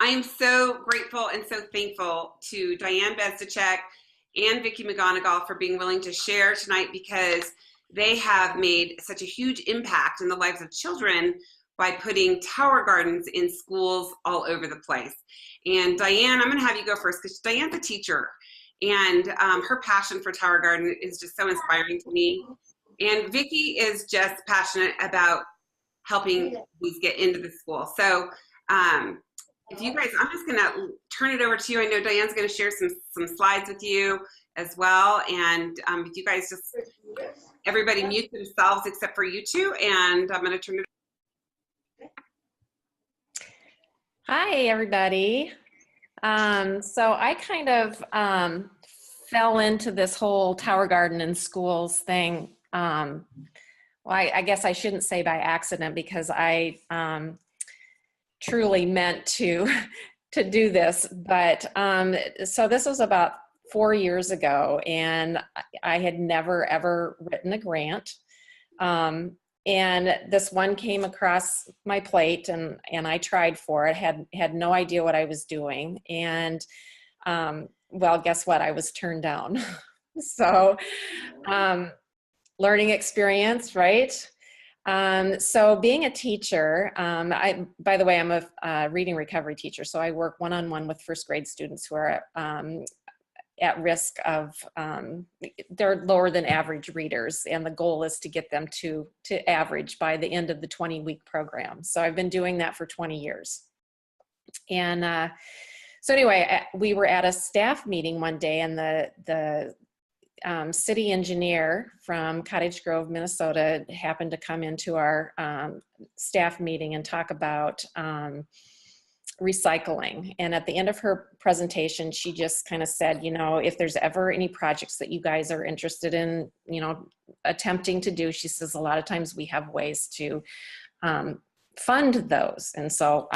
I am so grateful and so thankful to Diane Bezdicek and Vicki McGonegal for being willing to share tonight, because they have made such a huge impact in the lives of children by putting tower gardens in schools all over the place. And Diane, I'm going to have you go first, because Diane's a teacher, and her passion for tower garden is just so inspiring to me. And Vicki is just passionate about helping these get into the school. So if you guys, I'm just gonna turn it over to you. I know Diane's gonna share some slides with you as well. And if you guys just, everybody mute themselves except for you two, and I'm gonna turn it. Hi, everybody. So I kind of fell into this whole tower garden in schools thing. Well, I guess I shouldn't say by accident, because I truly meant to do this. But so this was about 4 years ago, and I had never ever written a grant. And this one came across my plate, and I tried for it, had no idea what I was doing. And well, guess what? I was turned down. So learning experience, right? So being a teacher, by the way, I'm a reading recovery teacher. So I work one-on-one with first grade students who are at risk of, they're lower than average readers. And the goal is to get them to average by the end of the 20-week program. So I've been doing that for 20 years. And so anyway, we were at a staff meeting one day, and the city engineer from Cottage Grove, Minnesota, happened to come into our staff meeting and talk about recycling. And at the end of her presentation, she just kind of said, you know, if there's ever any projects that you guys are interested in, you know, attempting to do, she says, a lot of times we have ways to fund those. And so,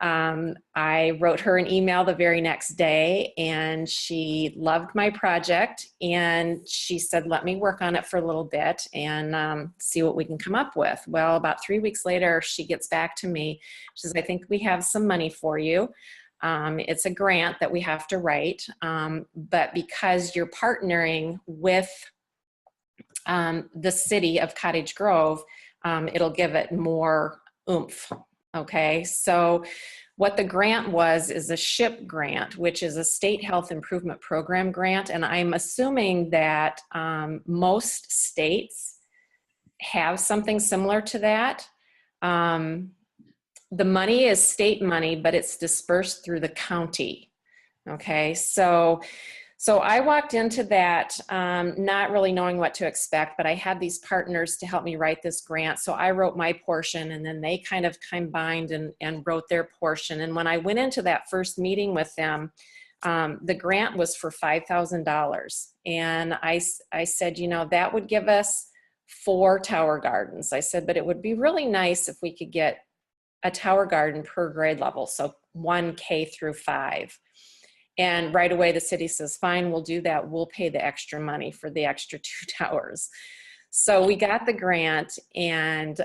I wrote her an email the very next day, and she loved my project, and she said, let me work on it for a little bit and see what we can come up with. Well, about 3 weeks later, she gets back to me. She says, I think we have some money for you. It's a grant that we have to write, but because you're partnering with the city of Cottage Grove, it'll give it more oomph. Okay, so what the grant is a SHIP grant, which is a State Health Improvement Program grant. And I'm assuming that most states have something similar to that. The money is state money, but it's dispersed through the county. Okay, so I walked into that not really knowing what to expect, but I had these partners to help me write this grant. So I wrote my portion, and then they kind of combined and wrote their portion. And when I went into that first meeting with them, the grant was for $5,000. And I said, you know, that would give us 4 tower gardens. I said, but it would be really nice if we could get a tower garden per grade level, so 1 K through 5. And right away, the city says, fine, we'll do that. We'll pay the extra money for the extra 2 towers. So we got the grant, and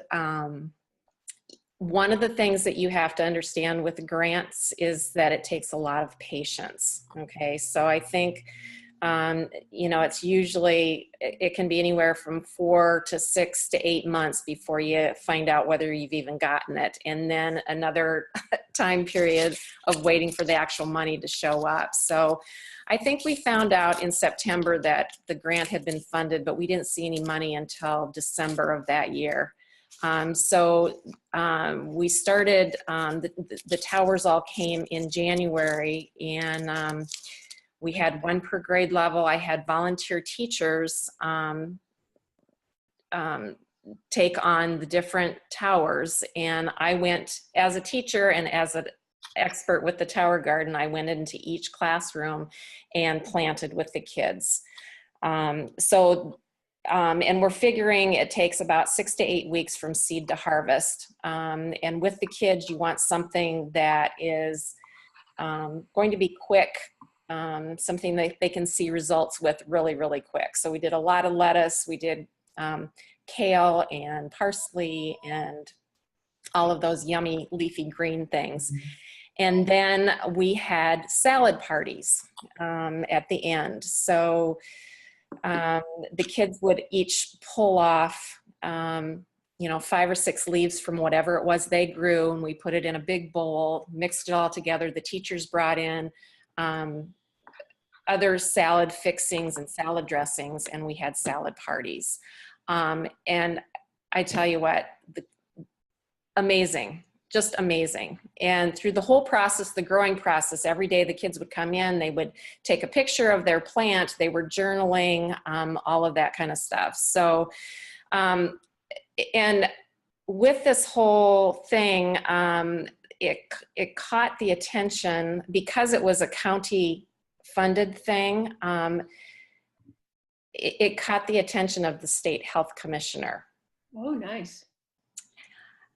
one of the things that you have to understand with grants is that it takes a lot of patience, okay? So I think, you know, it's usually, it can be anywhere from 4 to 6 to 8 months before you find out whether you've even gotten it. And then another time period of waiting for the actual money to show up. So I think we found out in September that the grant had been funded, but we didn't see any money until December of that year. We started, the towers all came in January, and we had 1 per grade level. I had volunteer teachers take on the different towers. And I went as a teacher and as an expert with the tower garden, I went into each classroom and planted with the kids. And we're figuring it takes about 6 to 8 weeks from seed to harvest. And with the kids, you want something that is going to be quick, something that they can see results with really, really quick. So we did a lot of lettuce. We did kale and parsley and all of those yummy leafy green things. And then we had salad parties at the end. So the kids would each pull off, you know, 5 or 6 leaves from whatever it was they grew, and we put it in a big bowl, mixed it all together. The teachers brought in other salad fixings and salad dressings, and we had salad parties. And I tell you what, amazing, just amazing. And through the whole process, the growing process, every day the kids would come in, they would take a picture of their plant, they were journaling, all of that kind of stuff. So, and with this whole thing, it caught the attention because it was a county funded thing. It caught the attention of the state health commissioner. Oh, nice.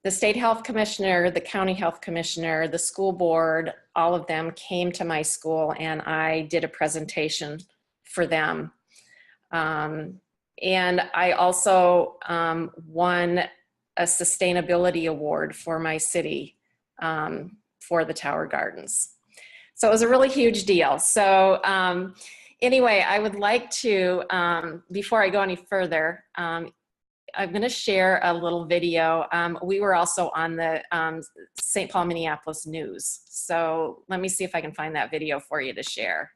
The state health commissioner, the county health commissioner, the school board, all of them came to my school, and I did a presentation for them. And I also won a sustainability award for my city for the Tower Gardens. So it was a really huge deal. So anyway, I would like to, before I go any further, I'm going to share a little video. We were also on the St. Paul, Minneapolis news. So let me see if I can find that video for you to share.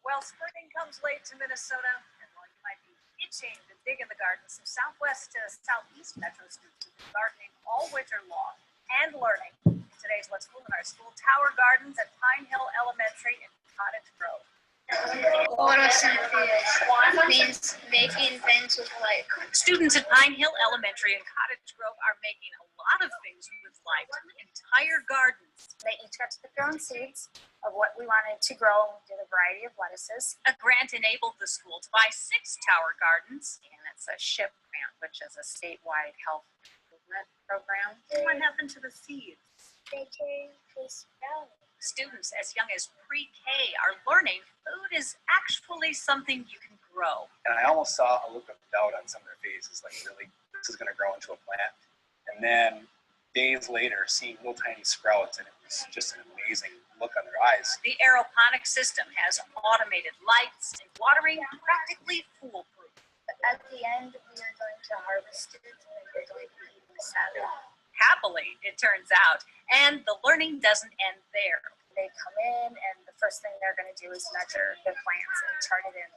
Well, spring comes late to Minnesota, and while you might be itching to dig in the gardens, from southwest to southeast metro students have been gardening all winter long and learning. Today's What's Cool in Our School, Tower Gardens at Pine Hill Elementary in Cottage Grove. Photosynthesis means making things with light. Students at Pine Hill Elementary in Cottage Grove are making a lot of things with light, entire gardens. They each got to pick their own seeds of what we wanted to grow, and we did a variety of lettuces. A grant enabled the school to buy 6 tower gardens. And it's a SHIP grant, which is a statewide health improvement program. What happened to the seeds? They came to sprout. Students as young as pre-K are learning food is actually something you can grow. And I almost saw a look of doubt on some of their faces, like, really, this is going to grow into a plant. And then days later, seeing little tiny sprouts, and it was just an amazing look on their eyes. The aeroponic system has automated lights and watering practically foolproof. At the end, we are going to harvest it, and then we're going to eat the salad. Happily, it turns out. And the learning doesn't end there. They come in, and the first thing they're going to do is measure the plants and chart it in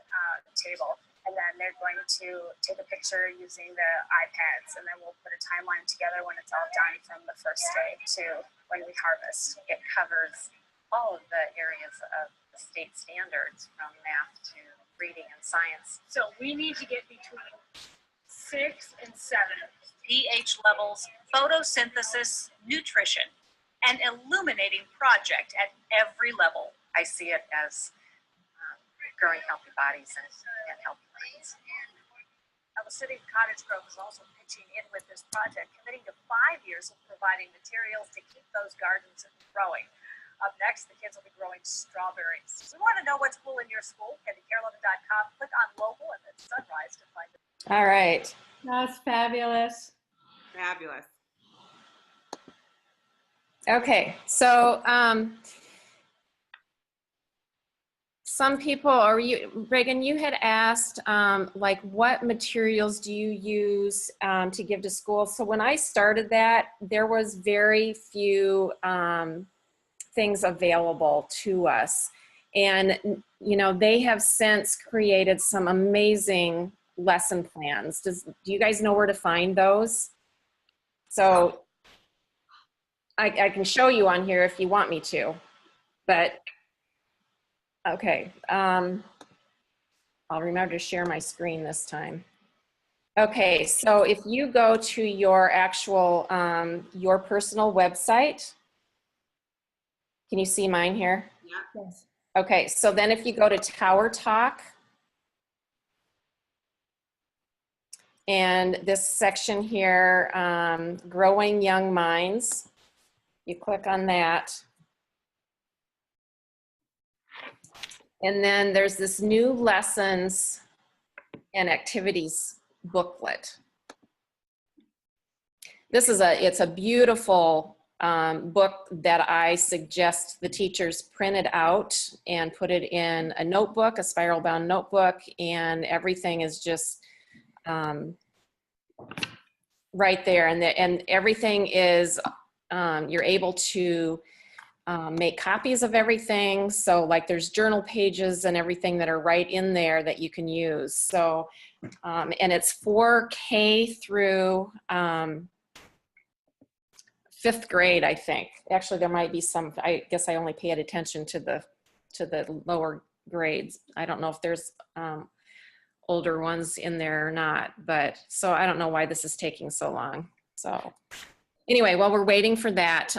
the table. And then they're going to take a picture using the iPads, and then we'll put a timeline together when it's all done from the first day to when we harvest. It covers all of the areas of the state standards, from math to reading and science. So we need to get between 6 and 7. pH levels, photosynthesis, nutrition, an illuminating project at every level. I see it as growing healthy bodies and healthy minds. Now, the city of Cottage Grove is also pitching in with this project, committing to 5 years of providing materials to keep those gardens growing. Up next, the kids will be growing strawberries. If you want to know what's cool in your school, head to carolyn.com, click on local, and then sunrise to find it. All right. That's fabulous. Fabulous. Okay, so some people, or you, Reagan, you had asked, like, what materials do you use to give to school? So when I started that, there was very few things available to us. And, you know, they have since created some amazing lesson plans. Do you guys know where to find those? So I can show you on here if you want me to, but okay. I'll remember to share my screen this time. Okay, so if you go to your actual, your personal website, can you see mine here? Yeah. Yes. Okay, so then if you go to Tower Talk, and this section here, Growing Young Minds, you click on that. And then there's this new lessons and activities booklet. This is it's a beautiful book that I suggest the teachers print it out and put it in a notebook, a spiral bound notebook, and everything is just right there. And everything is, you're able to make copies of everything. So like there's journal pages and everything that are right in there that you can use. So, and it's 4K through 5th grade, I think. Actually, there might be some, I guess I only paid attention to the lower grades. I don't know if there's older ones in there or not, but so I don't know why this is taking so long. So anyway, while we're waiting for that,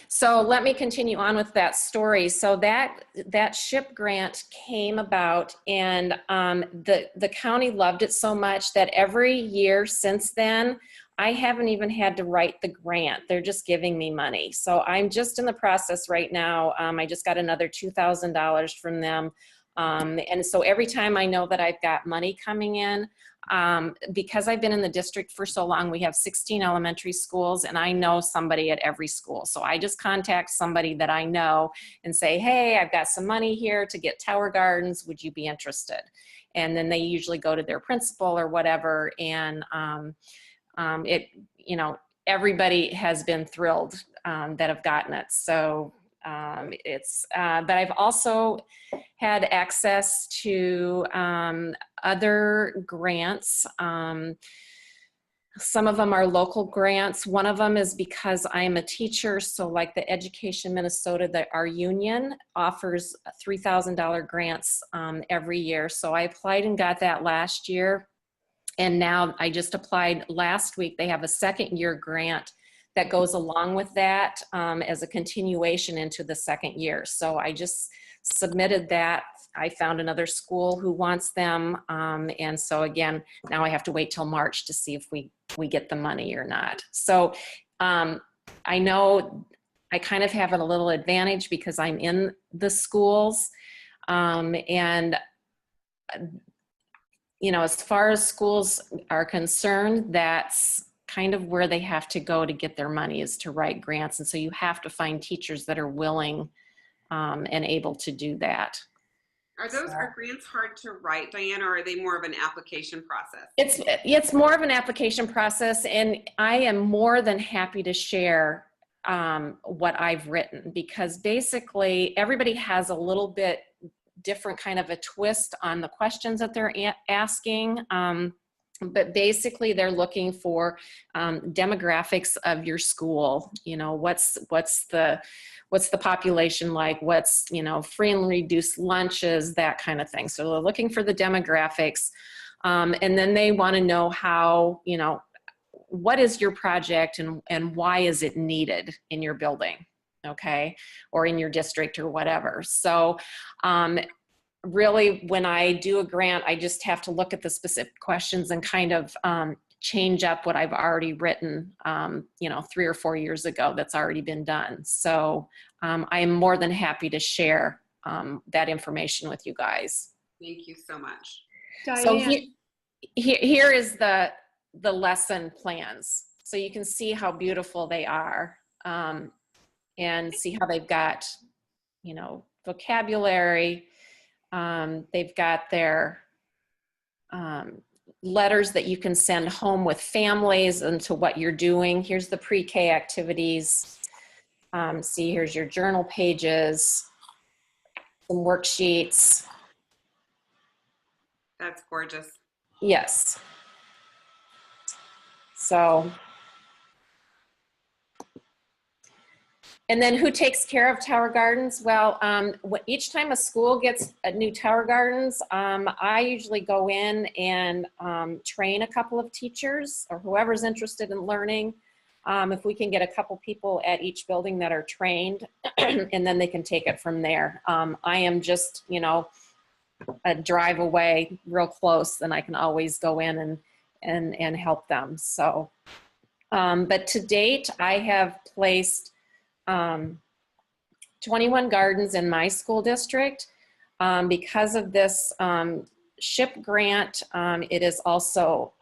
so let me continue on with that story. So that SHIP grant came about, and the county loved it so much that every year since then, I haven't even had to write the grant. They're just giving me money. So I'm just in the process right now. I just got another $2,000 from them. And so every time I know that I've got money coming in, because I've been in the district for so long, we have 16 elementary schools, and I know somebody at every school. So I just contact somebody that I know and say, hey, I've got some money here to get Tower Gardens. Would you be interested? And then they usually go to their principal or whatever. And everybody has been thrilled that have gotten it. So but I've also had access to other grants. Some of them are local grants. One of them is because I'm a teacher. So like the Education Minnesota, our union offers $3,000 grants every year. So I applied and got that last year. And now I just applied last week. They have a 2nd year grant that goes along with that as a continuation into the 2nd year. So I just submitted that. I found another school who wants them. And so again, now I have to wait till March to see if we get the money or not. So I know I kind of have a little advantage because I'm in the schools. And as far as schools are concerned, that's kind of where they have to go to get their money, is to write grants. And so you have to find teachers that are willing and able to do that. Are grants hard to write, Diane, or are they more of an application process? It's more of an application process, and I am more than happy to share what I've written, because basically everybody has a little bit different kind of a twist on the questions that they're asking. But basically they're looking for demographics of your school. What's the population like? What's, free and reduced lunches, that kind of thing. So they're looking for the demographics. And then they want to know how, what is your project and why is it needed in your building? Okay. Or in your district or whatever. So, really, when I do a grant, I just have to look at the specific questions and kind of change up what I've already written, 3 or 4 years ago that's already been done. So I am more than happy to share that information with you guys. Thank you so much. Diane. So here is the lesson plans. So you can see how beautiful they are and see how they've got, vocabulary. They've got their letters that you can send home with families into what you're doing. Here's the pre-K activities. See, here's your journal pages, some worksheets. That's gorgeous. Yes. So, and then who takes care of Tower Gardens? Well, each time a school gets a new Tower Gardens, I usually go in and train a couple of teachers or whoever's interested in learning. If we can get a couple people at each building that are trained, and then they can take it from there. I am just, a drive away real close, and I can always go in and help them. So, but to date, I have placed 21 gardens in my school district. Because of this SHIP grant, it is also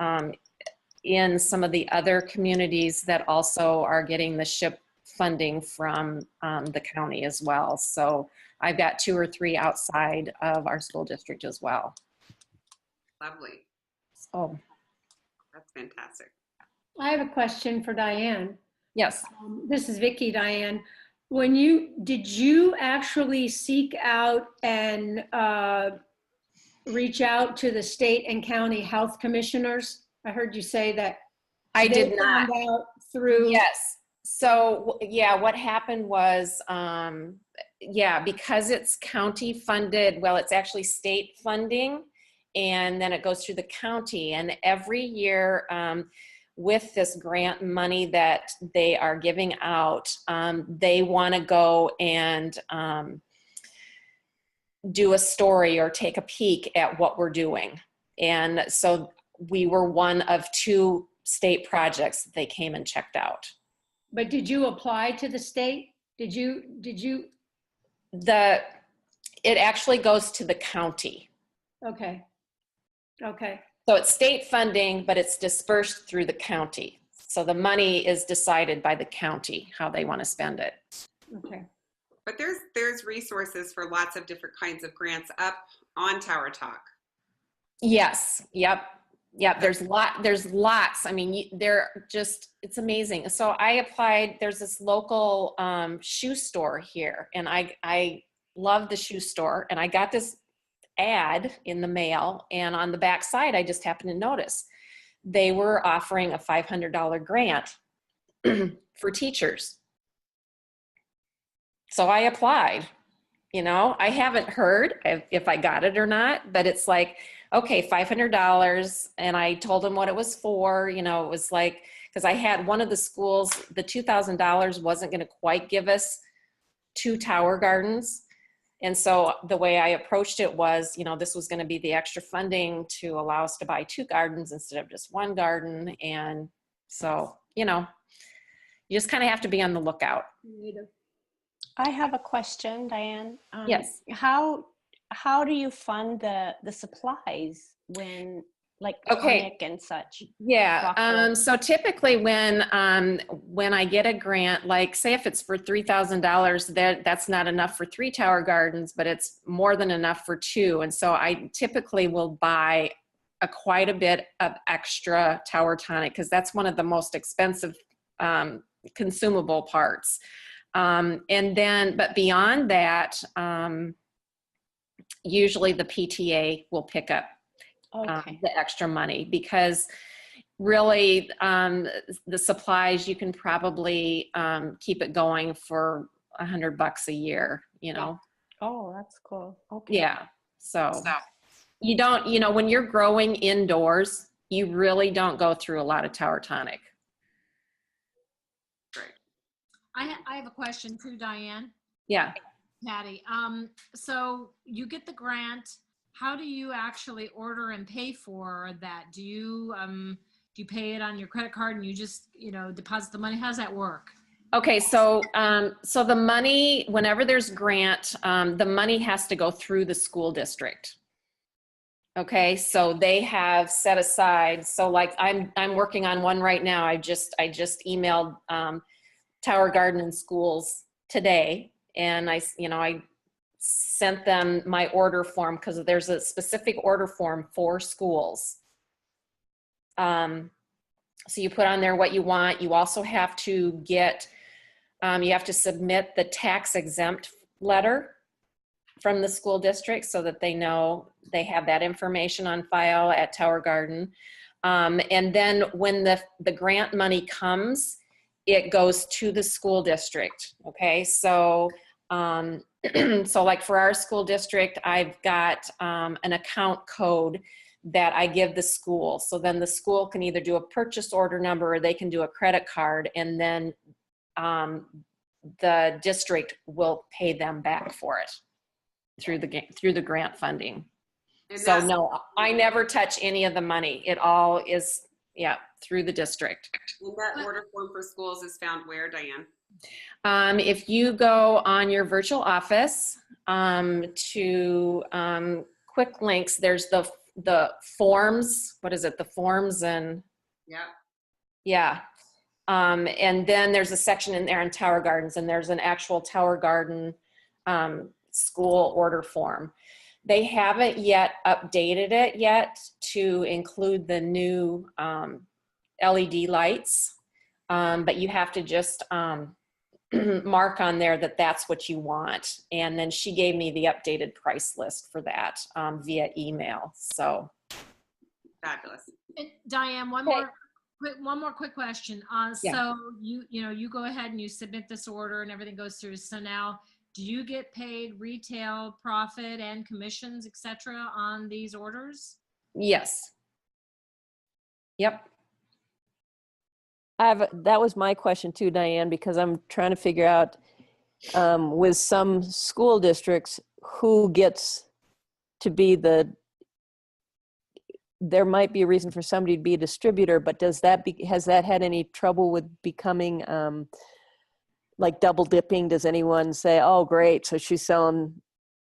in some of the other communities that also are getting the SHIP funding from the county as well. So I've got 2 or 3 outside of our school district as well. Lovely. So That's fantastic. I have a question for Diane. yes. This is Vicki, Diane. Did you actually seek out and reach out to the state and county health commissioners? I heard you say that. I did not. Found out through. Yes. So yeah, what happened was, because it's county funded, well, it's actually state funding, and then it goes through the county. And every year, with this grant money that they are giving out, they want to go and do a story or take a peek at what we're doing. And so we were one of 2 state projects that they came and checked out. But did you apply to the state? Did you? It actually goes to the county. Okay. Okay. So it's state funding, but it's dispersed through the county. So the money is decided by the county, how they want to spend it. Okay. But there's resources for lots of different kinds of grants up on Tower Talk. Yes. Yep. There's lots. I mean, it's amazing. So I applied, there's this local shoe store here, and I love the shoe store, and I got this ad in the mail, and on the back side, I just happened to notice they were offering a $500 grant for teachers. So I applied. I haven't heard if I got it or not, but it's like, okay, $500. And I told them what it was for. It was like, because I had one of the schools, the $2,000 wasn't going to quite give us 2 tower gardens. And so the way I approached it was, this was going to be the extra funding to allow us to buy 2 gardens instead of just 1 garden. And so, you just kind of have to be on the lookout. I have a question, Diane. Yes. How do you fund the supplies when, like, Okay. tonic and such? Yeah. So typically when I get a grant, like say if it's for $3,000, that's not enough for 3 tower gardens, but it's more than enough for 2. And so I typically will buy quite a bit of extra tower tonic, because that's one of the most expensive consumable parts. But beyond that, usually the PTA will pick up the extra money, because really the supplies, you can probably keep it going for $100 a year, Oh, that's cool. Okay. Yeah. So you don't, when you're growing indoors, you really don't go through a lot of tower tonic. I have a question too, Diane. Yeah. Patty. So you get the grant. How do you actually order and pay for that? Do you pay it on your credit card and you just, deposit the money? How does that work? Okay. So the money, whenever there's grant, the money has to go through the school district. Okay. So they have set aside. So like I'm working on one right now. I just emailed, Tower Garden and Schools today, and I sent them my order form, because there's a specific order form for schools. So you put on there what you want. You also have to get, you have to submit the tax exempt letter from the school district so that they know they have that information on file at Tower Garden. And then when the grant money comes, it goes to the school district. Okay. So, so like for our school district, I've got an account code that I give the school. So then the school can either do a purchase order number, or they can do a credit card, and then the district will pay them back for it through the grant funding. So no, I never touch any of the money. It all is, through the district. And that order form for schools is found where, Diane? If you go on your virtual office to quick links, there's the forms. What is it? The forms and And then there's a section in there on Tower Gardens, and there's an actual Tower Garden school order form. They haven't yet updated it yet to include the new LED lights, but you have to just mark on there that that's what you want. And then she gave me the updated price list for that via email. So Fabulous. And Diane, one more quick question. Yeah. So you go ahead and you submit this order and everything goes through. So now, do you get paid retail profit and commissions, etc., on these orders? yes. Yep. That was my question too, Diane, because I'm trying to figure out with some school districts who gets to be there might be a reason for somebody to be a distributor, but has that had any trouble with becoming like double dipping? Does anyone say, oh, great, so she's selling?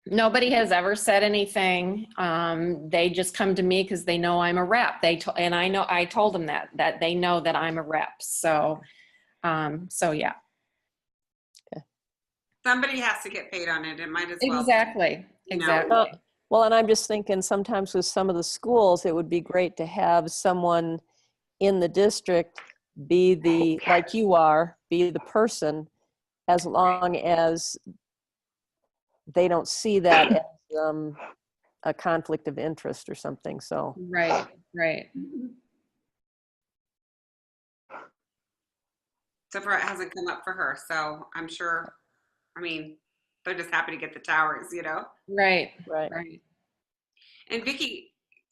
Nobody has ever said anything. They just come to me because they know I'm a rep. And I told them that they know that I'm a rep. So yeah. Okay. Somebody has to get paid on it. It might as well. Exactly. Exactly. Well, and I'm just thinking sometimes with some of the schools, it would be great to have someone in the district be like you are, be the person, as long as they don't see that as a conflict of interest or something. So Right. So far, it hasn't come up for her. So I'm sure, they're just happy to get the towers, Right. And Vicki,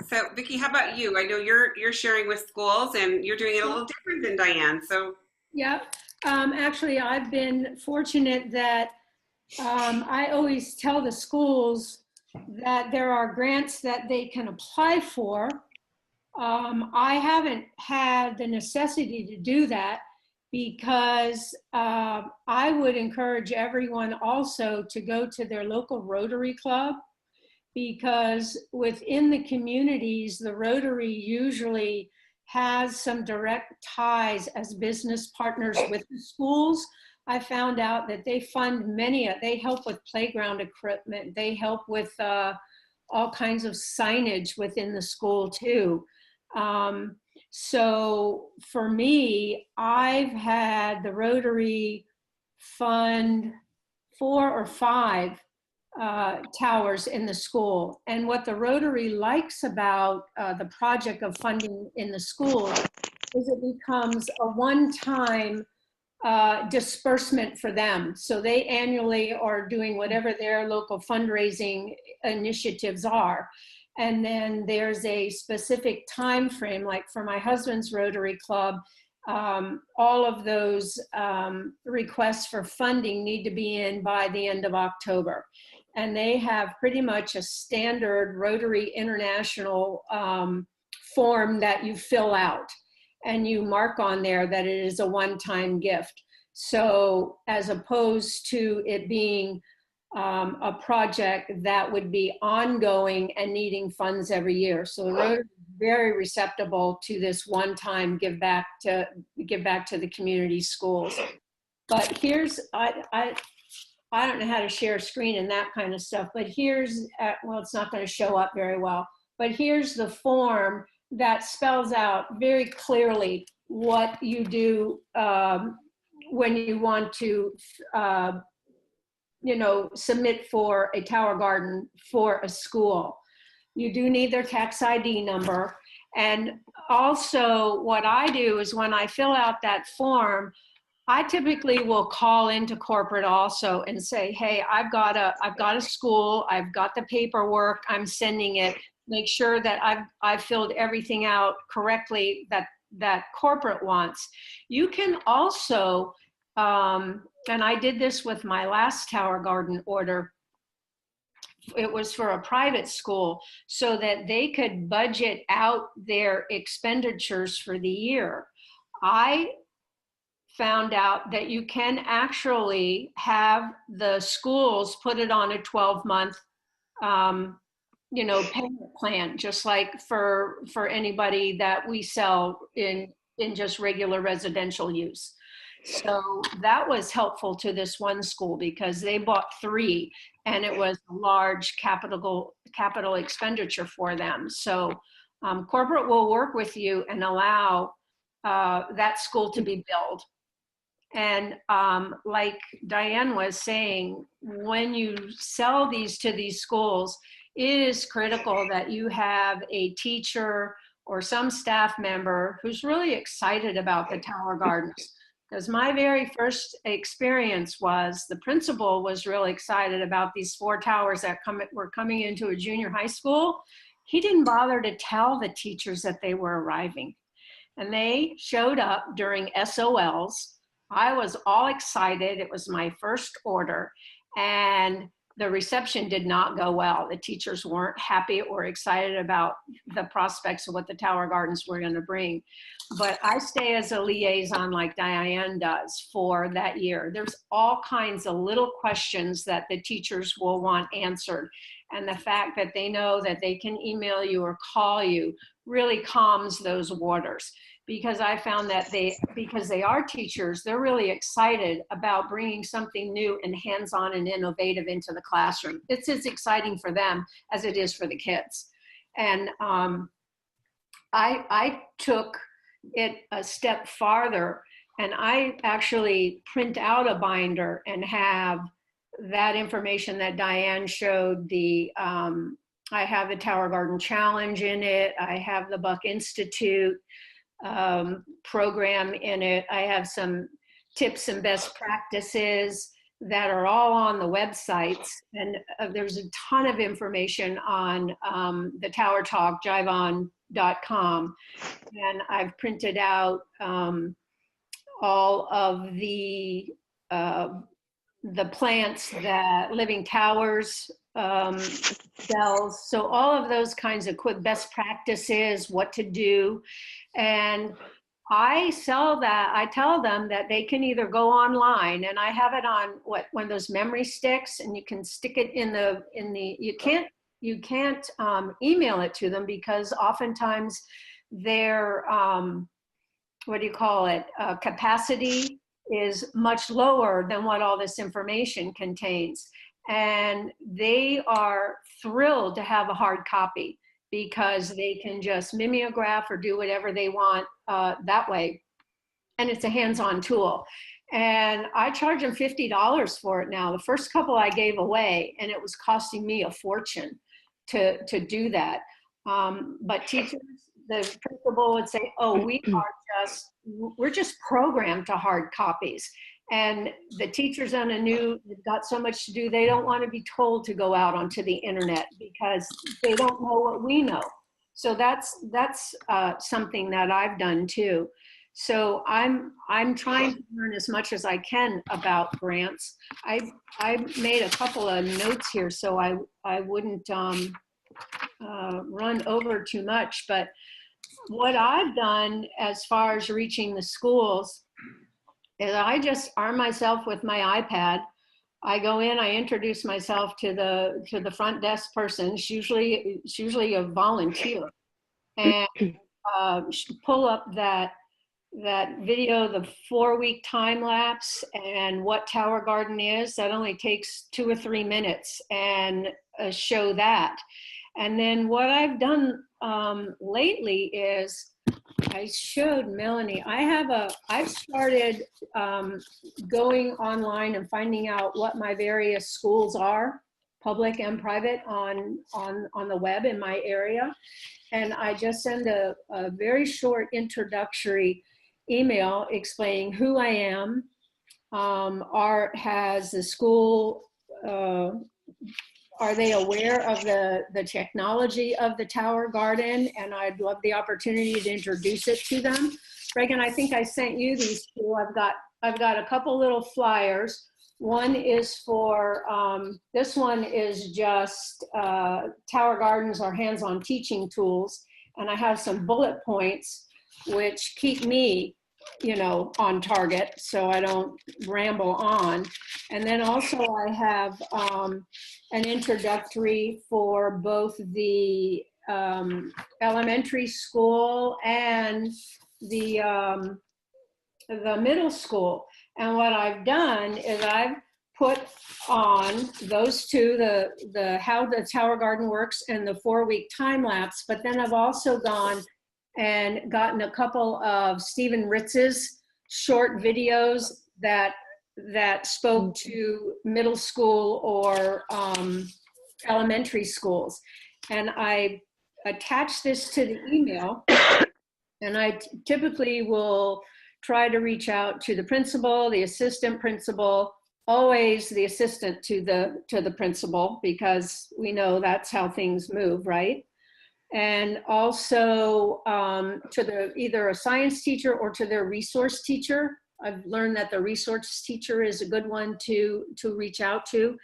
how about you? I know you're sharing with schools and you're doing it a little different than Diane. So Yeah, actually, I've been fortunate that I always tell the schools that there are grants that they can apply for. I haven't had the necessity to do that because I would encourage everyone also to go to their local Rotary Club, because within the communities, the Rotary usually has some direct ties as business partners with the schools. I found out that they fund they help with playground equipment. They help with all kinds of signage within the school too. So for me, I've had the Rotary fund 4 or 5 towers in the school. And what the Rotary likes about the project of funding in the school is it becomes a one-time disbursement for them. So they annually are doing whatever their local fundraising initiatives are. And then there's a specific time frame, like for my husband's Rotary Club, all of those requests for funding need to be in by the end of October. And they have pretty much a standard Rotary International form that you fill out. And you mark on there that it is a one-time gift. So as opposed to it being a project that would be ongoing and needing funds every year. So the Rotary is very receptive to this one-time give back to the community schools. But here's, I don't know how to share a screen and that kind of stuff, but here's, well, it's not going to show up very well, but here's the form that spells out very clearly what you do when you want to, submit for a tower garden for a school. You do need their tax ID number. And also what I do is when I fill out that form, I typically will call into corporate also and say, hey, I've got a school, I've got the paperwork, I'm sending it. Make sure that I've filled everything out correctly that corporate wants. You can also, and I did this with my last tower garden order, it was for a private school, so that they could budget out their expenditures for the year. I found out that you can actually have the schools put it on a 12-month payment plan, just like for anybody that we sell in in just regular residential use. So that was helpful to this one school because they bought 3 and it was a large capital expenditure for them. So corporate will work with you and allow that school to be billed. And like Diane was saying, when you sell these to these schools, it is critical that you have a teacher or some staff member who's really excited about the Tower Gardens. Because my very first experience was the principal was really excited about these 4 towers that were coming into a junior high school. He didn't bother to tell the teachers that they were arriving. And they showed up during SOLs. I was all excited. It was my first order. And the reception did not go well. The teachers weren't happy or excited about the prospects of what the Tower Gardens were going to bring. But I stay as a liaison like Diane does for that year. There's all kinds of little questions that the teachers will want answered. And the fact that they know that they can email you or call you really calms those waters. Because I found that because they are teachers, they're really excited about bringing something new and hands-on and innovative into the classroom. It's as exciting for them as it is for the kids. And I took it a step farther, and I actually print out a binder and have that information that Diane showed. I have the Tower Garden Challenge in it. I have the Buck Institute program in it. I have some tips and best practices that are all on the websites. And there's a ton of information on the Tower Talk, jivon.com. And I've printed out all of the plants that Living Towers sells. So all of those kinds of quick best practices, what to do. And I sell that. I tell them that they can either go online, and I have it on one of those memory sticks, and you can stick it in the you can't email it to them because oftentimes their capacity is much lower than what all this information contains. And they are thrilled to have a hard copy because they can just mimeograph or do whatever they want that way. And it's a hands-on tool. And I charge them $50 for it now. The first couple I gave away, and it was costing me a fortune to do that. But teachers, the principal would say, oh, we're just programmed to hard copies. And the teachers they've got so much to do, they don't want to be told to go out onto the internet because they don't know what we know. So that's something that I've done too. So I'm trying to learn as much as I can about grants. I made a couple of notes here so I wouldn't run over too much. But what I've done as far as reaching the schools is I just arm myself with my iPad. I go in, I introduce myself to the front desk person. It's usually a volunteer, and pull up that video, the 4-week time lapse, and what Tower Garden is. That only takes 2 or 3 minutes, and show that. And then what I've done lately is I showed Melanie, I've started going online and finding out what my various schools are, public and private, on the web in my area. And I just send a very short introductory email explaining who I am. Has the school, are they aware of the technology of the Tower Garden? And I'd love the opportunity to introduce it to them. Reagan, I think I sent you these two. I've got a couple little flyers. One is for, this one is just Tower Gardens are hands-on teaching tools. And I have some bullet points which keep me on target so I don't ramble on. And then also I have an introductory for both the elementary school and the middle school. And what I've done is I've put on those two, the how the Tower Garden works and the 4-week time lapse, but then I've also gone and gotten a couple of Stephen Ritz's short videos that spoke to middle school or elementary schools. And I attach this to the email, and I typically will try to reach out to the principal, the assistant principal, always the assistant to the principal, because we know that's how things move, right? And also to either a science teacher or to their resource teacher. I've learned that the resource teacher is a good one to reach out to.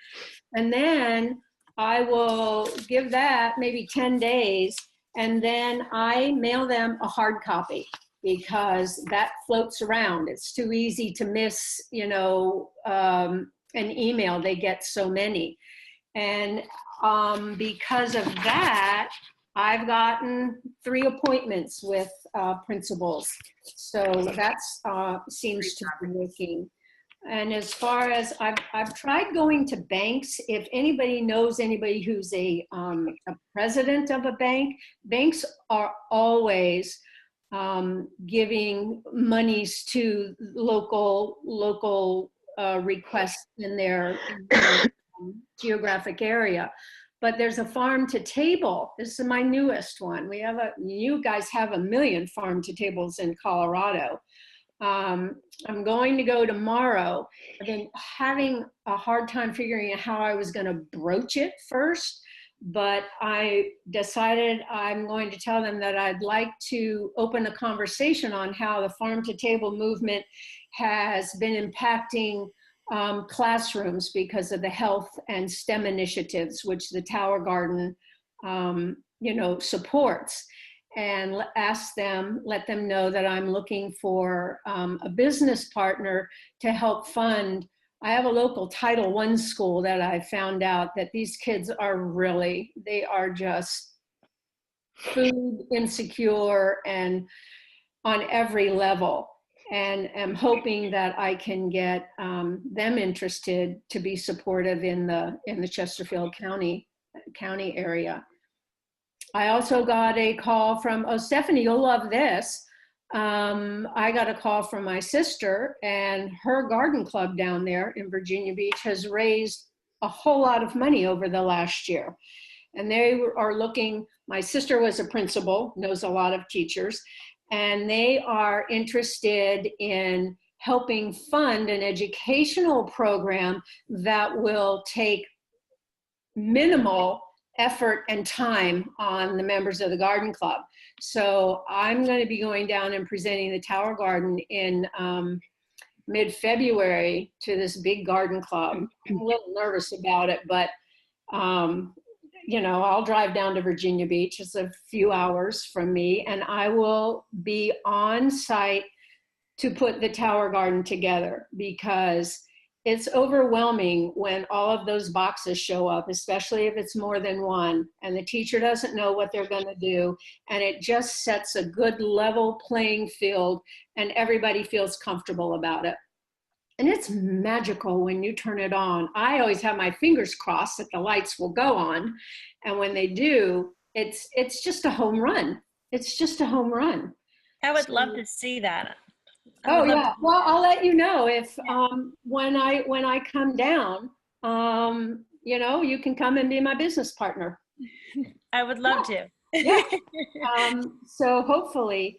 And then I will give that maybe 10 days, and then I mail them a hard copy, because that floats around. It's too easy to miss, an email. They get so many. And because of that, I've gotten 3 appointments with principals. So that's seems to be working. And as far as I've tried going to banks. If anybody knows anybody who's a president of a bank, banks are always giving monies to local requests in their geographic area. But there's a farm to table. This is my newest one. You guys have 1 million farm to tables in Colorado. I'm going to go tomorrow. I've been having a hard time figuring out how I was going to broach it first, but I decided I'm going to tell them that I'd like to open a conversation on how the farm to table movement has been impacting classrooms because of the health and STEM initiatives, which the Tower Garden, supports. And let them know that I'm looking for a business partner to help fund. I have a local Title I school that I found out that these kids they are just food insecure and on every level. And am hoping that I can get them interested to be supportive in the Chesterfield County area. I also got a call from, Stephanie, you'll love this. I got a call from my sister, and her garden club down there in Virginia Beach has raised a whole lot of money over the last year. And they are looking, my sister was a principal, knows a lot of teachers, and they are interested in helping fund an educational program that will take minimal effort and time on the members of the garden club. So I'm going to be going down and presenting the Tower Garden in mid-February to this big garden club. I'm a little nervous about it, but I'll drive down to Virginia Beach. It's a few hours from me, and I will be on site to put the Tower Garden together, because it's overwhelming when all of those boxes show up, especially if it's more than one, and the teacher doesn't know what they're going to do. And it just sets a good level playing field, and everybody feels comfortable about it. And it's magical when you turn it on. I always have my fingers crossed that the lights will go on. And when they do, it's just a home run. It's just a home run. I would love to see that. Oh yeah, well, I'll let you know if when I come down, you can come and be my business partner. I would love to. Yeah. So hopefully,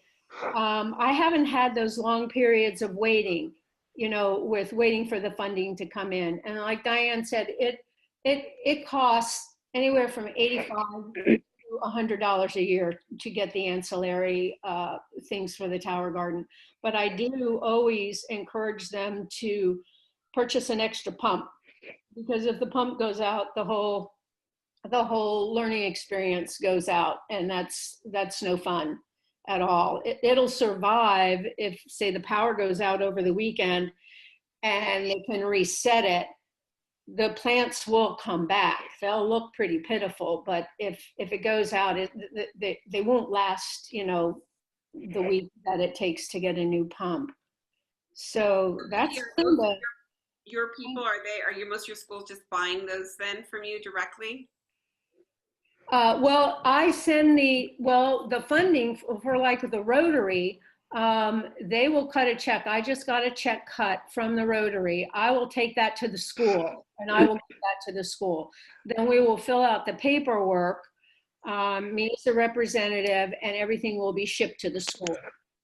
I haven't had those long periods of waiting, with waiting for the funding to come in. And like Diane said, it costs anywhere from $85 to $100 a year to get the ancillary things for the Tower Garden. But I do always encourage them to purchase an extra pump, because if the pump goes out, the whole learning experience goes out, and that's no fun at all. It'll survive if, say, the power goes out over the weekend and they can reset it. The plants will come back. They'll look pretty pitiful, but if it goes out, they won't last, the week that it takes to get a new pump. So that's Your- kind of, Your people, are you, most of your schools just buying those then from you directly? well, I send the funding for like the Rotary, they will cut a check. I just got a check cut from the Rotary. I will take that to the school and I will give that to the school. Then we will fill out the paperwork, me as a representative, and everything will be shipped to the school.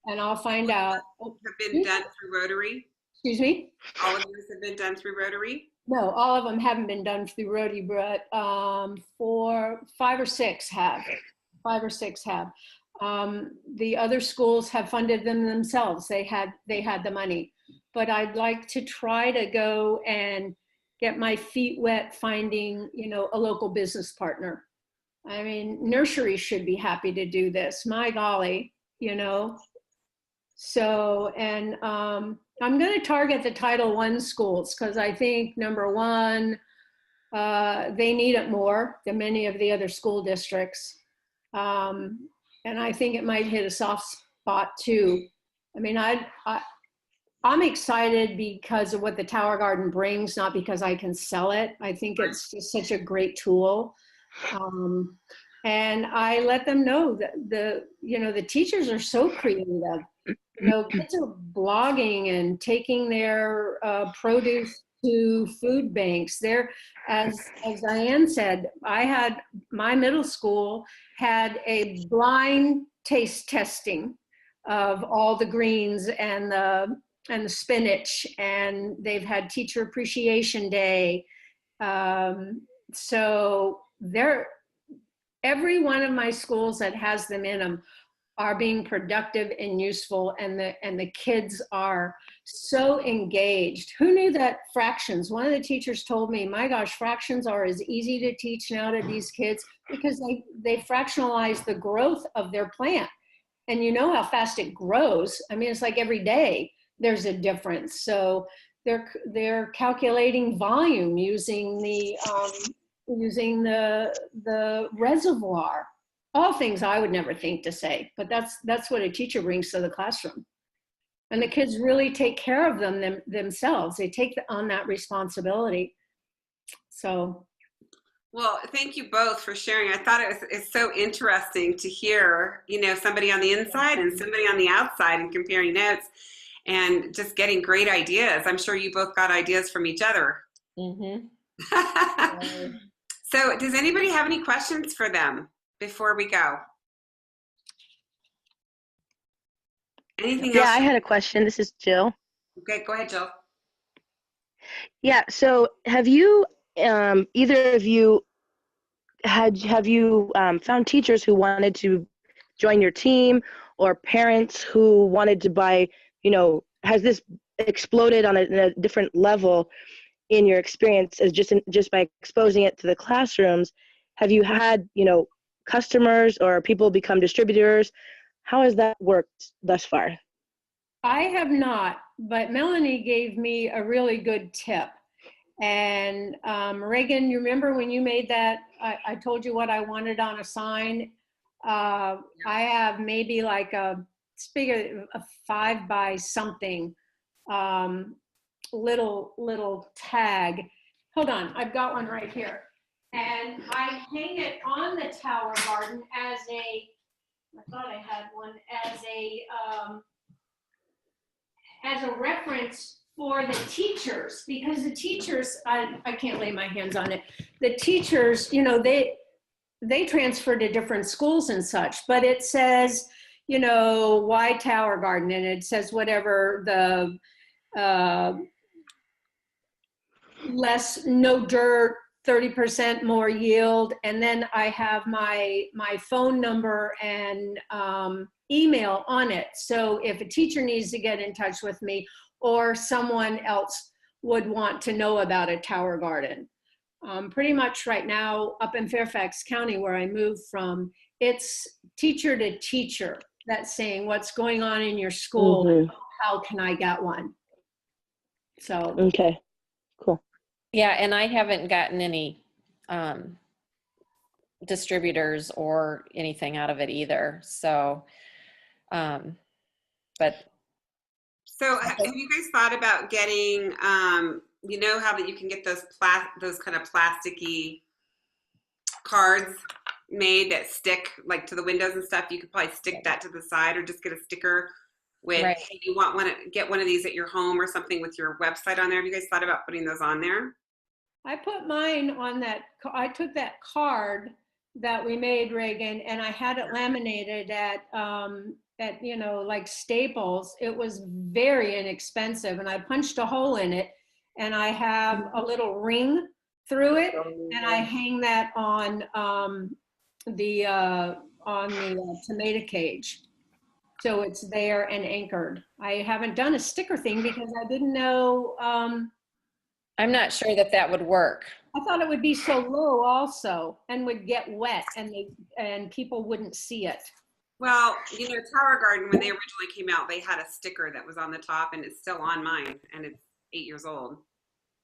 And I'll find out. Have been done through Rotary? Excuse me? All of yours have been done through Rotary? No, all of them haven't been done through Rotary, but 5 or 6 have. 5 or 6 have. The other schools have funded them themselves. They had the money. But I'd like to try to go and get my feet wet finding, a local business partner. I mean, nurseries should be happy to do this. My golly, So, and I'm going to target the Title I schools because I think, number one, they need it more than many of the other school districts. And I think it might hit a soft spot too. I mean, I'm excited because of what the Tower Garden brings, not because I can sell it. I think it's just such a great tool. And I let them know that the teachers are so creative. Kids are blogging and taking their produce to food banks. As Diane said, my middle school had a blind taste testing of all the greens and the spinach, and they've had Teacher Appreciation Day. So every one of my schools that has them in them are being productive and useful, and the kids are so engaged. Who knew that fractions? One of the teachers told me, my gosh, fractions are as easy to teach now to these kids because they fractionalize the growth of their plant. And you know how fast it grows. I mean, it's like every day there's a difference. So they're calculating volume using the reservoir. All things I would never think to say, but that's what a teacher brings to the classroom. And the kids really take care of themselves. They take on that responsibility. So. Well, thank you both for sharing. I thought it's so interesting to hear, somebody on the inside and somebody on the outside and comparing notes and just getting great ideas. I'm sure you both got ideas from each other. Mm-hmm. So does anybody have any questions for them before we go? Anything else? Yeah, I had a question. This is Jill. Okay, go ahead, Jill. Yeah, so have you, either of you, have you found teachers who wanted to join your team, or parents who wanted to buy, has this exploded on a different level in your experience as just by exposing it to the classrooms? Have you had, customers or people become distributors? How has that worked thus far? I have not, but Melanie gave me a really good tip. And Reagan, you remember when you made that, I told you what I wanted on a sign. I have maybe like a 5 by something little tag. Hold on, I've got one right here. And I hang it on the Tower Garden I thought I had one as a reference for the teachers, because the teachers, I can't lay my hands on it. The teachers, they transfer to different schools and such, but it says, why Tower Garden? And it says whatever the no dirt, 30% more yield. And then I have my phone number and email on it. So if a teacher needs to get in touch with me, or someone else would want to know about a Tower Garden. Pretty much right now up in Fairfax County where I moved from, it's teacher to teacher that's saying what's going on in your school, and how can I get one? So. Okay, cool. Yeah, and I haven't gotten any distributors or anything out of it either. So But So have you guys thought about getting, you know how that you can get those kind of plasticky cards made that stick like to the windows and stuff? You could probably stick that to the side or just get a sticker with, Right. hey, you want to get one of these at your home or something with your website on there. Have you guys thought about putting those on there? I put mine on that, I took that card that we made, Reagan, and I had it laminated at, you know, like Staples. It was very inexpensive, and I punched a hole in it, and I have a little ring through it, and I hang that on the tomato cage. So it's there and anchored. I haven't done a sticker thing because I didn't know, I'm not sure that that would work. I thought it would be so low also and would get wet and people wouldn't see it. Well, you know, Tower Garden, when they originally came out, they had a sticker that was on the top, and it's still on mine, and it's 8 years old.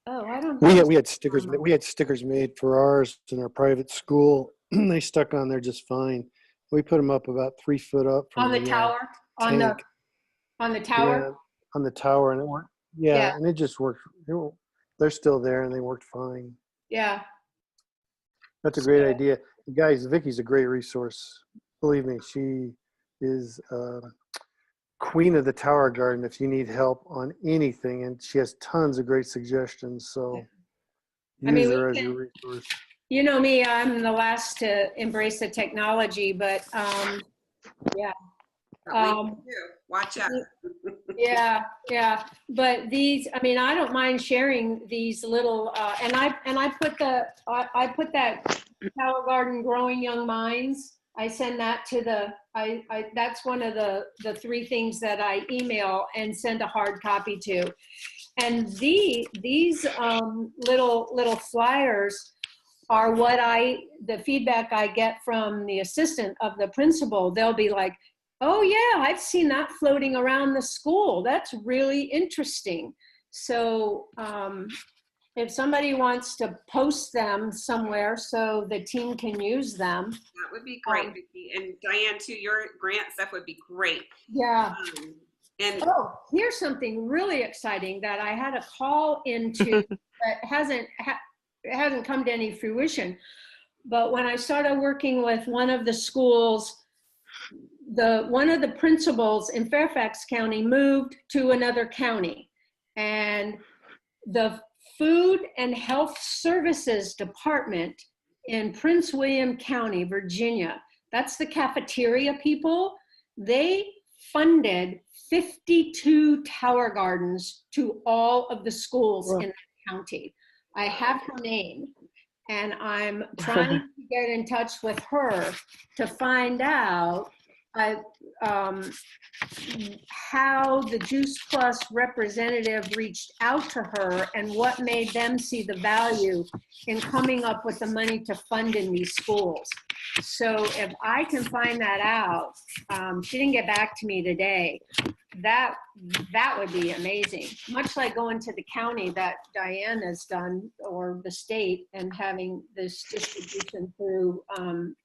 Oh, I don't. We had stickers. We had stickers made for ours in our private school. They stuck on there just fine. We put them up about 3 foot up from On the tower, on tank. the tower. Yeah, on the tower, and it worked. Yeah, Yeah. and it just worked. They're still there, and they worked fine. Yeah. That's a great idea, guys. Vicky's a great resource. Believe me, she is queen of the Tower Garden if you need help on anything, and she has tons of great suggestions. So use her as your resource. You know me, I'm the last to embrace the technology, but yeah. Watch out. Yeah. But these, I mean, I don't mind sharing these little, and I put that Tower Garden Growing Young Minds. I send that to that's one of the 3 things that I email and send a hard copy to. And these little flyers are the feedback I get from the assistant of the principal. They'll be like, oh yeah, I've seen that floating around the school. That's really interesting. So if somebody wants to post them somewhere so the team can use them. That would be great, Vicki. And Diane, too, your grant stuff would be great. Yeah. And here's something really exciting that I had a call into that hasn't come to any fruition. But when I started working with one of the schools, one of the principals in Fairfax County moved to another county, and the Food and Health Services Department in Prince William County, Virginia, that's the cafeteria people, they funded 52 tower gardens to all of the schools in the county. I have her name, and I'm trying to get in touch with her to find out how the Juice Plus representative reached out to her and what made them see the value in coming up with the money to fund in these schools. So if I can find that out, she didn't get back to me today. That would be amazing. Much like going to the county that Diane has done, or the state, and having this distribution through,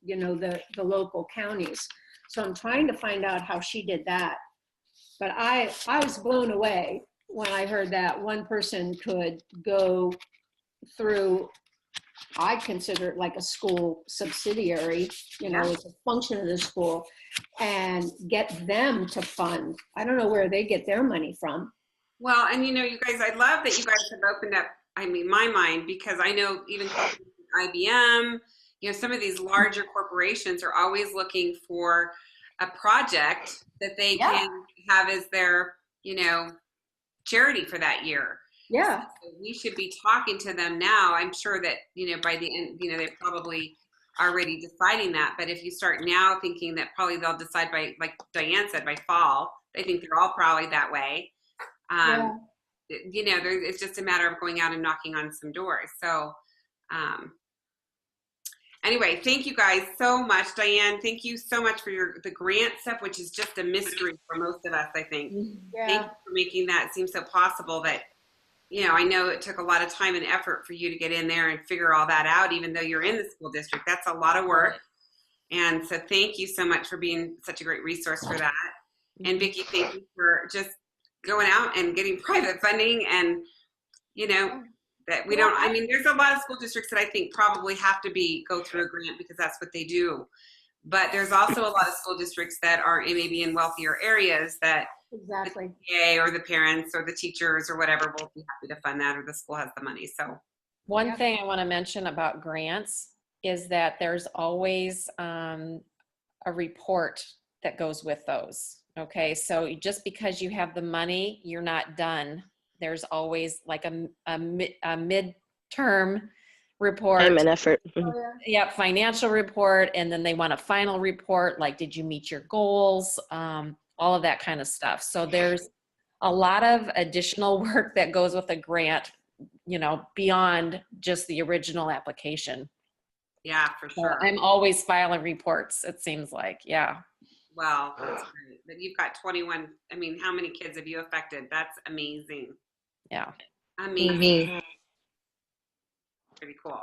the local counties. So I'm trying to find out how she did that. But I was blown away when I heard that one person could go through, I consider it like a school subsidiary, it's a function of the school, and get them to fund. I don't know where they get their money from. Well, and you guys, I love that you guys have opened up, my mind, because I know even IBM, some of these larger corporations are always looking for a project that they can have as their, charity for that year. Yeah. So we should be talking to them now. I'm sure that, by the end, they probably already deciding that. But if you start now thinking that probably they'll decide by, like Diane said, by fall, they think they're all probably that way. It's just a matter of going out and knocking on some doors. So, anyway, thank you guys so much. Diane, thank you so much for the grant stuff, which is just a mystery for most of us, I think. Yeah. Thank you for making that seem so possible. That, I know it took a lot of time and effort for you to get in there and figure all that out, even though you're in the school district. That's a lot of work. And so thank you so much for being such a great resource for that. And Vicki, thank you for just going out and getting private funding, and you know that we don't. I mean, there's a lot of school districts that I think probably have to go through a grant because that's what they do. But there's also a lot of school districts that are maybe in wealthier areas that Exactly. the TA or the parents or the teachers or whatever will be happy to fund that, or the school has the money. So one thing I want to mention about grants is that there's always a report that goes with those. Okay, so just because you have the money, you're not done. There's always like a midterm report. Time and effort. Yeah, financial report, and then they want a final report, like did you meet your goals, all of that kind of stuff. So there's a lot of additional work that goes with a grant, you know, beyond just the original application. Yeah, for sure. So I'm always filing reports, it seems like. Yeah. Wow, that's great. But you've got 21. I mean, how many kids have you affected? That's amazing. Yeah. Amazing. Pretty cool.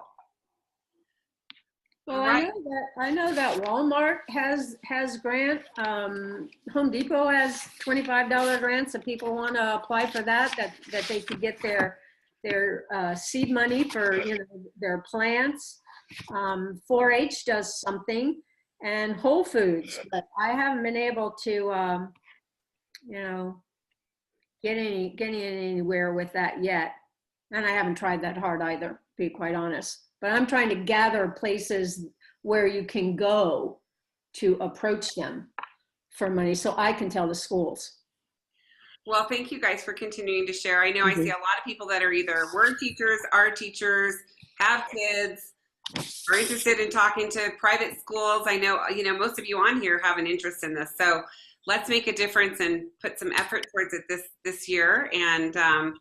Well, Right. I know that Walmart has grant. Home Depot has $25 grants. If people want to apply for that they could get their seed money for, you know, their plants. 4-H does something, and Whole Foods, but I haven't been able to, you know, get anywhere with that yet, and I haven't tried that hard either, to be quite honest. But I'm trying to gather places where you can go to approach them for money so I can tell the schools. Well, thank you guys for continuing to share. I know I see a lot of people that are either word teachers, art teachers, have kids, are interested in talking to private schools. I know, you know, most of you on here have an interest in this. So let's make a difference and put some effort towards it this year. And you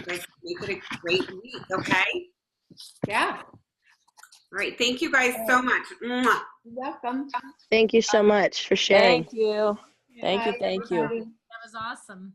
guys make it a great week, okay? Yeah. All right. Thank you guys so much. Mwah. Welcome. Thank you so much for sharing. Thank you. Thank you. Bye, Thank you. everybody. That was awesome.